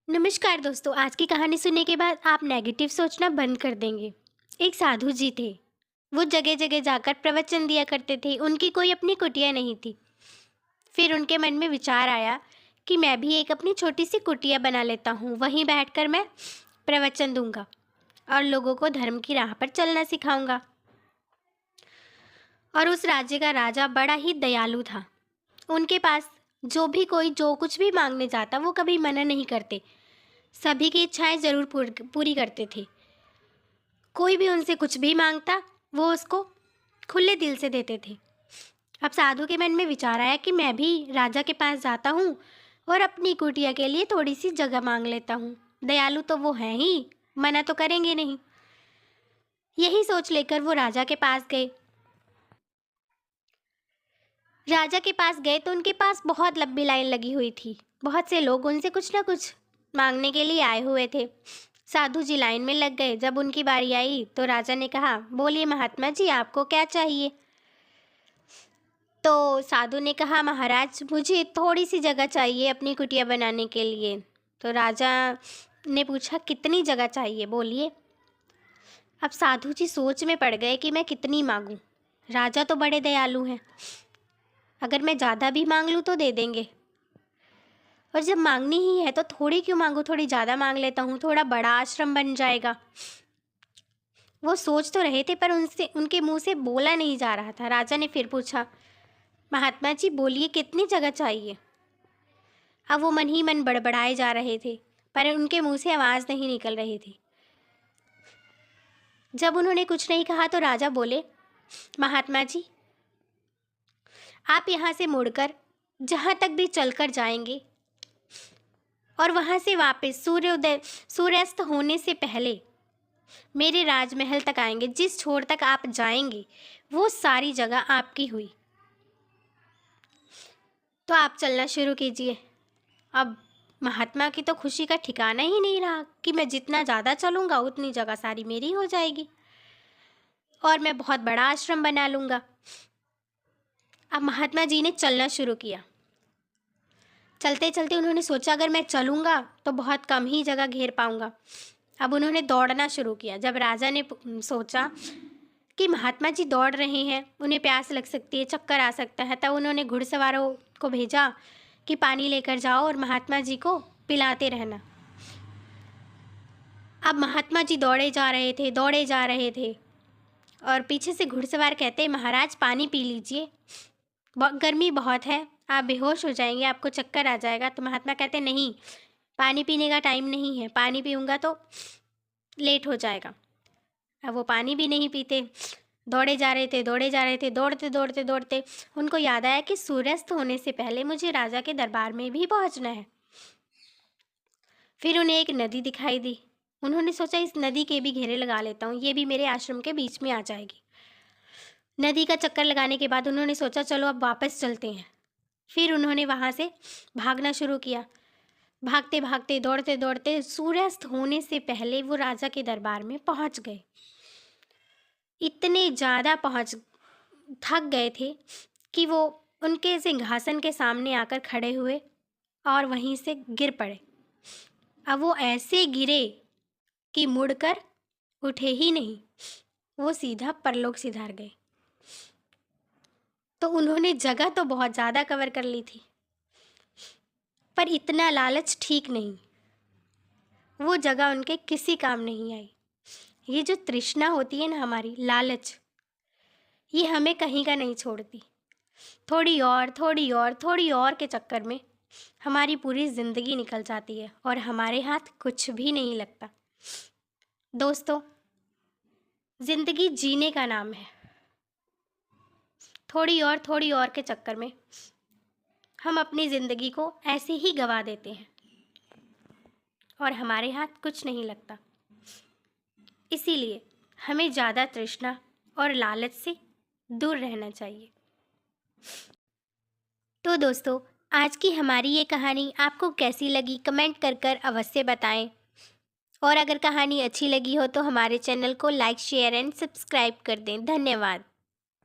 नमस्कार दोस्तों। आज की कहानी सुनने के बाद आप नेगेटिव सोचना बंद कर देंगे। एक साधु जी थे। वो जगह जगह जाकर प्रवचन दिया करते थे। उनकी कोई अपनी कुटिया नहीं थी। फिर उनके मन में विचार आया कि मैं भी एक अपनी छोटी सी कुटिया बना लेता हूँ। वहीं बैठकर मैं प्रवचन दूंगा और लोगों को धर्म की राह पर चलना सिखाऊंगा। और उस राज्य का राजा बड़ा ही दयालु था। उनके पास जो भी कोई जो कुछ भी मांगने जाता वो कभी मना नहीं करते। सभी की इच्छाएं जरूर पूरी करते थे। कोई भी उनसे कुछ भी मांगता वो उसको खुले दिल से देते थे। अब साधु के मन में विचार आया कि मैं भी राजा के पास जाता हूँ और अपनी कुटिया के लिए थोड़ी सी जगह मांग लेता हूँ। दयालु तो वो हैं ही, मना तो करेंगे नहीं। यही सोच लेकर वो राजा के पास गए। राजा के पास गए तो उनके पास बहुत लंबी लाइन लगी हुई थी। बहुत से लोग उनसे कुछ ना कुछ मांगने के लिए आए हुए थे। साधु जी लाइन में लग गए। जब उनकी बारी आई तो राजा ने कहा, बोलिए महात्मा जी, आपको क्या चाहिए? तो साधु ने कहा, महाराज मुझे थोड़ी सी जगह चाहिए अपनी कुटिया बनाने के लिए। तो राजा ने पूछा, कितनी जगह चाहिए, बोलिए। अब साधु जी सोच में पड़ गए कि मैं कितनी मांगूं। राजा तो बड़े दयालु हैं, अगर मैं ज़्यादा भी मांग लूँ तो दे देंगे। और जब मांगनी ही है तो थोड़ी क्यों मांगू, थोड़ी ज़्यादा मांग लेता हूँ, थोड़ा बड़ा आश्रम बन जाएगा। वो सोच तो रहे थे पर उनसे उनके मुंह से बोला नहीं जा रहा था। राजा ने फिर पूछा, महात्मा जी बोलिए कितनी जगह चाहिए? अब वो मन ही मन बड़बड़ाए जा रहे थे पर उनके मुंह से आवाज़ नहीं निकल रही थी। जब उन्होंने कुछ नहीं कहा तो राजा बोले, महात्मा जी आप यहाँ से मुड़कर जहाँ तक भी चलकर जाएंगे और वहाँ से वापस सूर्यास्त होने से पहले मेरे राजमहल तक आएंगे। जिस छोर तक आप जाएंगे वो सारी जगह आपकी हुई। तो आप चलना शुरू कीजिए। अब महात्मा की तो खुशी का ठिकाना ही नहीं रहा कि मैं जितना ज़्यादा चलूँगा उतनी जगह सारी मेरी हो जाएगी और मैं बहुत बड़ा आश्रम बना लूँगा। अब महात्मा जी ने चलना शुरू किया। चलते चलते उन्होंने सोचा, अगर मैं चलूँगा तो बहुत कम ही जगह घेर पाऊँगा। अब उन्होंने दौड़ना शुरू किया। जब राजा ने सोचा कि महात्मा जी दौड़ रहे हैं, उन्हें प्यास लग सकती है, चक्कर आ सकता है, तब उन्होंने घुड़सवारों को भेजा कि पानी लेकर जाओ और महात्मा जी को पिलाते रहना। अब महात्मा जी दौड़े जा रहे थे और पीछे से घुड़सवार कहते, महाराज पानी पी लीजिए, गर्मी बहुत है, आप बेहोश हो जाएंगे, आपको चक्कर आ जाएगा। तो महात्मा कहते, नहीं, पानी पीने का टाइम नहीं है, पानी पीऊँगा तो लेट हो जाएगा। अब वो पानी भी नहीं पीते, दौड़े जा रहे थे। दौड़ते दौड़ते दौड़ते उनको याद आया कि सूर्यास्त होने से पहले मुझे राजा के दरबार में भी पहुंचना है। फिर उन्हें एक नदी दिखाई दी। उन्होंने सोचा, इस नदी के भी घेरे लगा लेता हूँ, ये भी मेरे आश्रम के बीच में आ जाएगी। नदी का चक्कर लगाने के बाद उन्होंने सोचा, चलो अब वापस चलते हैं। फिर उन्होंने वहाँ से भागना शुरू किया। भागते भागते दौड़ते दौड़ते सूर्यास्त होने से पहले वो राजा के दरबार में पहुँच गए। इतने ज़्यादा थक गए थे कि वो उनके सिंहासन के सामने आकर खड़े हुए और वहीं से गिर पड़े। अब वो ऐसे गिरे कि मुड़कर उठे ही नहीं, वो सीधा परलोक सिधार गए। तो उन्होंने जगह तो बहुत ज़्यादा कवर कर ली थी पर इतना लालच ठीक नहीं। वो जगह उनके किसी काम नहीं आई। ये जो तृष्णा होती है ना हमारी, लालच, ये हमें कहीं का नहीं छोड़ती। थोड़ी और थोड़ी और थोड़ी और के चक्कर में हमारी पूरी ज़िंदगी निकल जाती है और हमारे हाथ कुछ भी नहीं लगता। दोस्तों, ज़िंदगी जीने का नाम है। थोड़ी और के चक्कर में हम अपनी ज़िंदगी को ऐसे ही गंवा देते हैं और हमारे हाथ कुछ नहीं लगता। इसीलिए हमें ज़्यादा तृष्णा और लालच से दूर रहना चाहिए। तो दोस्तों, आज की हमारी ये कहानी आपको कैसी लगी कमेंट कर अवश्य बताएं। और अगर कहानी अच्छी लगी हो तो हमारे चैनल को लाइक, शेयर एंड सब्सक्राइब कर दें। धन्यवाद।